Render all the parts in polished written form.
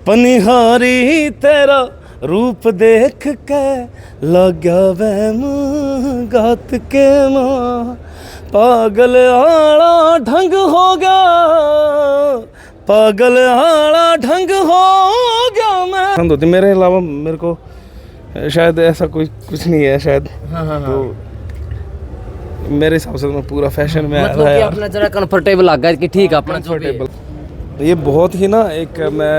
पनिहारी तेरा रूप देख के लग्या वहम गात के मां पागल आला ढंग हो गया पागल आला ढंग हो गया मैं पसंद होती मेरे अलावा मेरे को शायद ऐसा कोई कुछ नहीं है शायद। हाँ। तो मेरे हिसाब से मैं पूरा फैशन में मतलब कि अपना जरा कंफर्टेबल लग गया कि ठीक है अपना कंफर्टेबल। ये बहुत ही ना एक मैं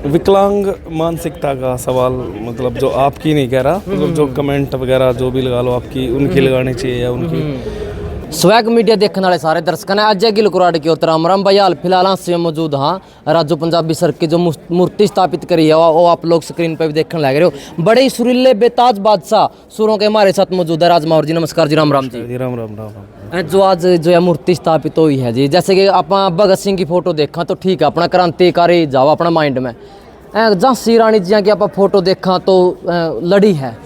विकलांग मानसिकता का सवाल मतलब जो आपकी नहीं कह रहा मतलब जो कमेंट वगैरह जो भी लगा लो आपकी उनकी लगानी चाहिए या उनकी स्वैग मीडिया देखने वाले सारे दर्शक ने अजय गिल कुराड़ की और राम भाई हाल फिलहाल से मौजूद हाँ राजू पंजाबी सर की जो मूर्ति स्थापित करी है वो आप लोग स्क्रीन पर भी देखने लग रहे हो। बड़े ही सुरीले बेताज बादशाह सुरों के हमारे साथ मौजूद है राजमावर जी। नमस्कार जी। राम राम जी। राम राम राम। जो आज जो है मूर्ति स्थापित हुई है जी जैसे कि आप भगत सिंह की फोटो देखा तो ठीक है अपना क्रांतिकारी जाओ अपना माइंड में झांसी रानी जी की आप फोटो देखा तो लड़ी है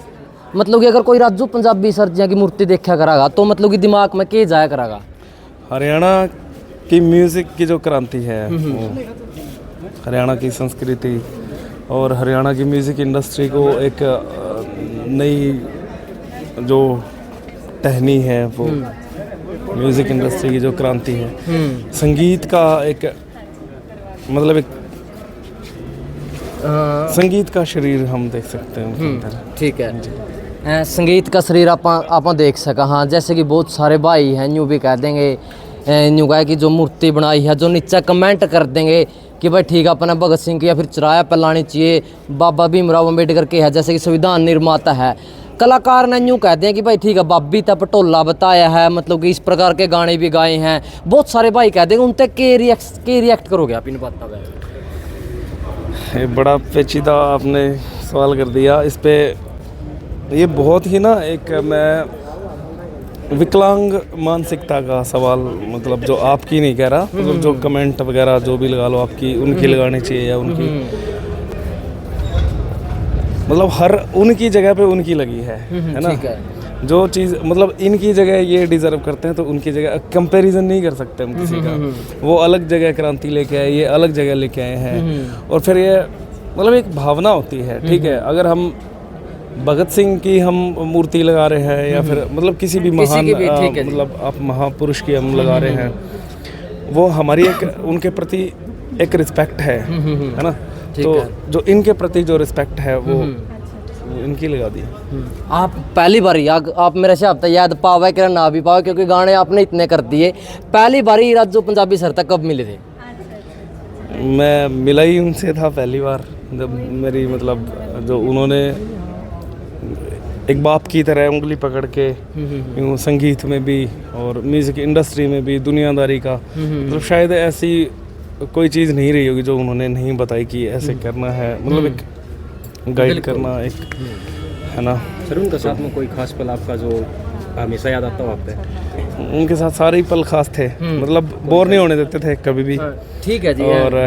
मतलब कि अगर कोई राजू पंजाबी सर जी की मूर्ति देखा करागा तो मतलब कि दिमाग में क्या जाया करागा। हरियाणा की म्यूज़िक की जो क्रांति है हरियाणा की संस्कृति और हरियाणा की म्यूज़िक इंडस्ट्री को एक नई जो टहनी है वो म्यूज़िक इंडस्ट्री की जो क्रांति है संगीत का एक मतलब एक संगीत का शरीर हम देख सकते हैं। ठीक है संगीत का शरीर आप देख सका हाँ जैसे कि बहुत सारे भाई हैं यूँ भी कह देंगे यूँ कहे कि जो मूर्ति बनाई है जो नीचे कमेंट कर देंगे कि भाई ठीक है अपना भगत सिंह की या फिर चराया पर लानी चाहिए बाबा भीमराव अम्बेडकर के है जैसे कि संविधान निर्माता है कलाकार ने यूँ कहते हैं कि भाई ठीक है बाबी तब पटोला बताया है मतलब कि इस प्रकार के गाने भी गाए हैं बहुत सारे भाई कह देंगे उन तक के रिएक्ट करोगे आप इन बातों पर। ये बड़ा पेचीदा आपने सवाल कर दिया इस पे ये बहुत ही ना एक मैं विकलांग मानसिकता का सवाल मतलब जो आपकी नहीं कह रहा मतलब जो कमेंट वगैरह जो भी लगा लो आपकी उनकी लगानी चाहिए या उनकी मतलब हर उनकी जगह पे उनकी लगी है ना जो चीज़ मतलब इनकी जगह ये डिज़र्व करते हैं तो उनकी जगह कंपैरिजन नहीं कर सकते हम किसी का। वो अलग जगह क्रांति लेके आए ये अलग जगह लेके आए हैं और फिर ये मतलब एक भावना होती है ठीक है। अगर हम भगत सिंह की हम मूर्ति लगा रहे हैं या फिर मतलब किसी भी महान मतलब आप महापुरुष की हम लगा रहे हैं वो हमारी एक उनके प्रति एक रिस्पेक्ट है ना। तो जो इनके प्रति जो रिस्पेक्ट है वो इनकी लगा दी। आप पहली बार आप मेरे से हफ्ता याद पावे कि ना भी पावे क्योंकि गाने आपने इतने कर दिए पहली बार राजू पंजाबी सर तक कब मिले थे? मैं मिला ही उनसे था पहली बार जब मेरी मतलब जो उन्होंने एक बाप की तरह उंगली पकड़ के यूँ संगीत में भी और म्यूज़िक इंडस्ट्री में भी दुनियादारी का तो शायद ऐसी कोई चीज़ नहीं रही होगी जो उन्होंने नहीं बताई कि ऐसे करना है मतलब एक गाइड करना एक है ना। सर उनके साथ में कोई खास पल आपका जो हमेशा याद आता हो आप पे? उनके साथ सारे ही पल खास थे मतलब बोर नहीं होने देते थे कभी भी। ठीक है जी। और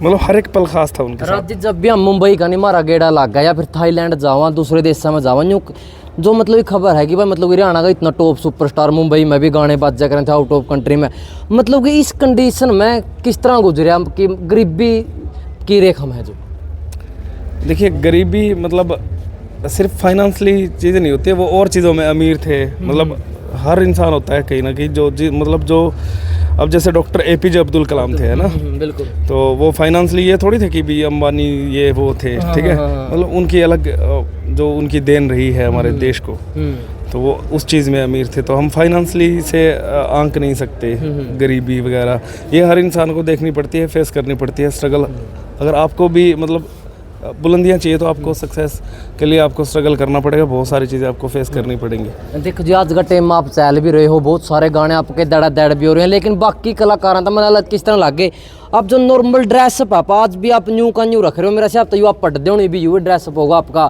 मतलब हर एक पल खास था उनके साथ। जब भी हम मुंबई का नहीं मारा गेड़ा लग गया या फिर थाईलैंड जावा दूसरे देशों में जावा यूँ जो मतलब खबर है कि भाई मतलब हरियाणा का इतना टॉप सुपरस्टार मुंबई में भी गाने बाजा करें थे आउट ऑफ कंट्री में मतलब कि इस कंडीशन में किस तरह गुजरे कि गरीबी की रेखा में है जो देखिए गरीबी मतलब सिर्फ फाइनेंशियली चीज़ें नहीं होती है वो और चीज़ों में अमीर थे मतलब हर इंसान होता है कहीं ना कहीं जो मतलब जो अब जैसे डॉक्टर APJ अब्दुल कलाम थे है ना बिल्कुल तो वो फाइनेंशियली ये थोड़ी थे कि भी अंबानी ये वो थे ठीक है मतलब उनकी अलग जो उनकी देन रही है हमारे देश को तो वो उस चीज़ में अमीर थे तो हम फाइनेंशियली से आंक नहीं सकते गरीबी वगैरह ये हर इंसान को देखनी पड़ती है फेस करनी पड़ती है स्ट्रगल। अगर आपको भी मतलब बुलंदियाँ चाहिए तो आपको सक्सेस के लिए आपको स्ट्रगल करना पड़ेगा बहुत सारी चीज़ें आपको फेस करनी पड़ेंगी। देखो जी आज का टाइम आप चल भी रहे हो बहुत सारे गाने आपके दड़ भी हो रहे हैं लेकिन बाकी कलाकारों का मतलब किस तरह लगे अब जो नॉर्मल ड्रेसअप आप आज भी आप न्यू का न्यू रख रहे हो मेरा से तो आप पढ़ते होने भी यू ड्रेसअप होगा आपका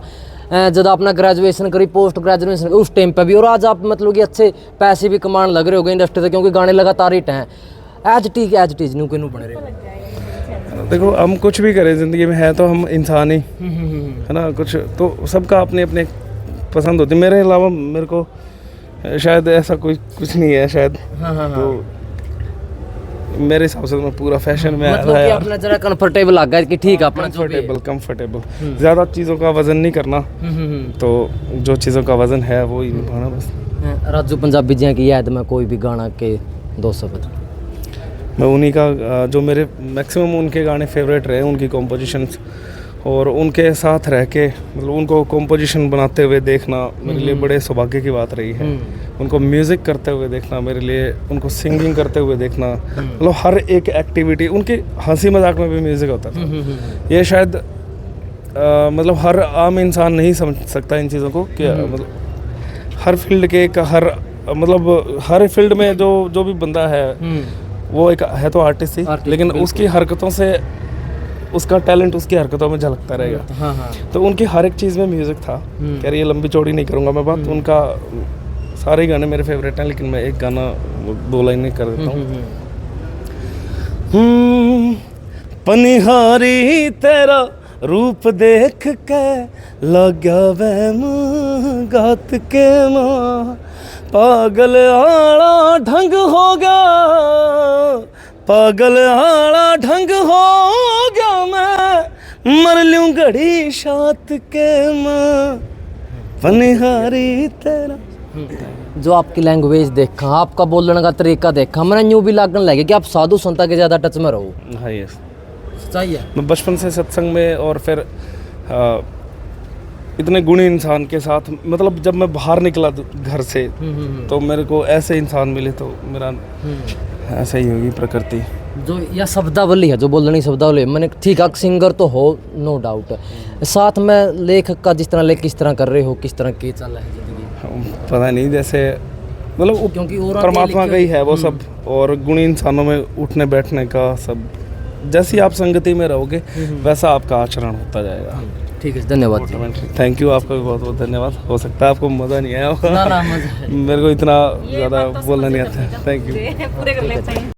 जब आपने ग्रेजुएशन करी पोस्ट ग्रेजुएशन करी उस टाइम पर भी और आज आप मतलब कि अच्छे पैसे भी कमाने लग रहे हो इंडस्ट्री से क्योंकि गाने लगातार हिट हैं एज इट इज न्यू के न्यू बने रहे। देखो हम कुछ भी करें ज़िंदगी में है तो हम इंसान ही है ना कुछ तो सबका अपने अपने पसंद होती है। मेरे अलावा मेरे को शायद ऐसा कोई कुछ नहीं है शायद। तो मेरे हिसाब से तो मैं पूरा फैशन में आया मतलब था कि यार। अपना जरा कंफर्टेबल लग गया कि ठीक है अपना जो भी है। कंफर्टेबल ज़्यादा चीज़ों का वजन नहीं करना, तो जो चीज़ों का वजन है वो ही निभाना बस। राजू पंजाबी जी की याद में कोई भी गाना के 2 शब्द। मैं उन्हीं का जो मेरे मैक्सिमम उनके गाने फेवरेट रहे, उनकी कॉम्पोजिशंस, और उनके साथ रह के मतलब उनको कॉम्पोजिशन बनाते हुए देखना मेरे लिए बड़े सौभाग्य की बात रही है। उनको म्यूज़िक करते हुए देखना मेरे लिए, उनको सिंगिंग करते हुए देखना, मतलब हर एक एक्टिविटी उनकी हंसी मजाक में भी म्यूज़िक होता था। ये शायद मतलब हर आम इंसान नहीं समझ सकता इन चीज़ों को कि मतलब हर फील्ड के एक मतलब हर फील्ड में जो भी बंदा है वो एक है तो आर्टिस्ट ही, लेकिन उसकी हरकतों से उसका टैलेंट उसकी हरकतों में झलकता रहेगा। हाँ हाँ। तो उनकी हर एक चीज़ में म्यूज़िक था। कह रही है लंबी चौड़ी नहीं करूँगा मैं बात, उनका सारे गाने मेरे फेवरेट हैं, लेकिन मैं एक गाना 2 लाइनें कर देता हूँ। पनिहारी तेरा रूप देख के लगा वहम गात के माँ, पागल आला ढंग हो गया, पागल आला ढंग हो गया, मैं मर लूं घड़ी शात के माँ, पनिहारी तेरा। जो आपकी लैंग्वेज देखा, आपका बोलने का तरीका देखा, मैंने यूँ भी लगने लगे कि आप साधु संता के ज़्यादा टच में रहो। हाँ यस, सही है। मैं बचपन से सत्संग में, और फिर इतने गुणी इंसान के साथ, मतलब जब मैं बाहर निकला घर से तो मेरे को ऐसे इंसान मिले, तो मेरा ऐसा ही होगी प्रकृति। जो यह शब्दावली है, जो बोलनी शब्दावली है, मैंने ठीक है सिंगर तो हो नो डाउट, साथ में लेखक का जिस तरह लेख किस तरह कर रहे हो, किस तरह की चल रहा है जिंदगी, पता नहीं, जैसे मतलब क्योंकि और परमात्मा का ही है वो सब, और गुणी इंसानों में उठने बैठने का सब, जैसी आप संगति में रहोगे वैसा आपका आचरण होता जाएगा। ठीक है, धन्यवाद जी। थैंक यू, आपका भी बहुत बहुत धन्यवाद। हो सकता है आपको मज़ा नहीं आया होगा, ना मजा है। मेरे को इतना ज़्यादा बोलना नहीं आता। Thank you.